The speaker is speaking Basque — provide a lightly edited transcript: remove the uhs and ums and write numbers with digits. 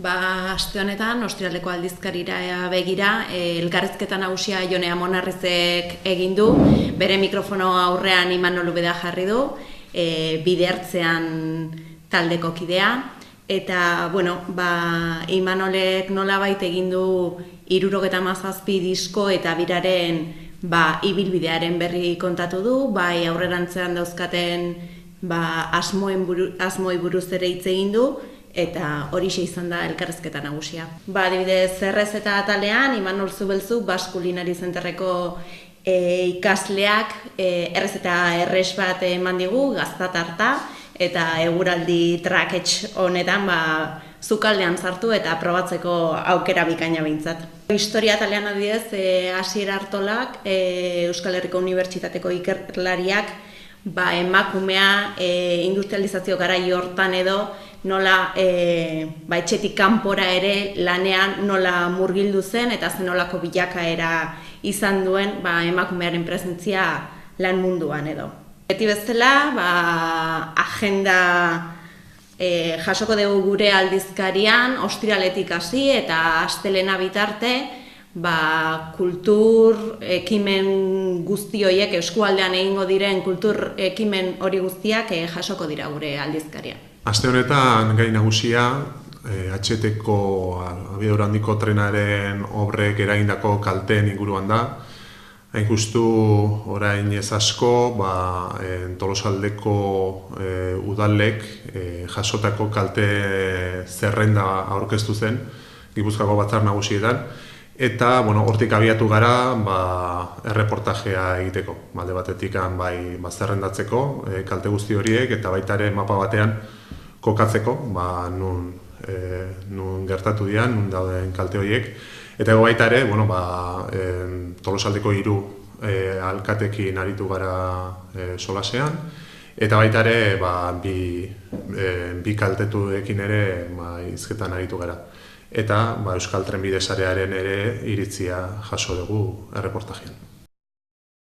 Aste honetan, Ostrialdeko aldizkarira begira, elkarrizketa nagusia Jone Amonarrizek egin du, bere mikrofono aurrean Imanol Ubeda jarri du, Bidertzean taldeko kidea, eta, Imanolek nolabait egin du 77 disko eta biraren ibilbidearen berri kontatu du, bai aurrerantzean dauzkaten asmoei buruz ere hitz egin du, eta horixe izan da elkarrizketa nagusia. Adibidez, Errez eta atalean, Imanol Zubelzuk Basque Culinary Centerreko ikasleak errez eta errez bat eman digu, gaztatarta, eta eguraldi traketx honetan zukaldean sartu eta probatzeko aukera bikaina behintzat. Historia atalean adibidez, Asier Artolak, Euskal Herriko Unibertsitateko ikerlariak, emakumea industrializazio garai hortan edo nola etxetik kanpora ere lanean nola murgildu zen eta zenolako bilakaera izan duen emakumearen presentzia lan munduan edo. Beti bezala, agenda jasoko dugu gure aldizkarian, Ostrialetik hasi eta astelena bitarte, kultur ekimen guzti horiek, eskualdean egingo diren kultur ekimen hori guztiak jasoko dira gure aldizkarian. Aste honetan gai nagusia, HT-ko abiadura handiko trenaren obrek eragindako kalteen inguruan da. Hain justu orain ez asko, Tolosaldeko udalek jasotako kalte zerrenda aurkeztu zen, Gipuzkoako batzar nagusietan, eta hortik abiatu gara erreportajea egiteko. Alde batetik zerrendatzeko kalte guzti horiek eta baita ere mapa batean kokatzeko, nun gertatu dian, nun dauden kalte horiek. Eta baita ere, Tolosaldeko 3 alkatekin aritu gara solasean, eta baita ere bi kaltetuekin ere hizketan aritu gara. Eta Euskal Trenbide Sarearen ere iritzia jaso dugu erreportajean.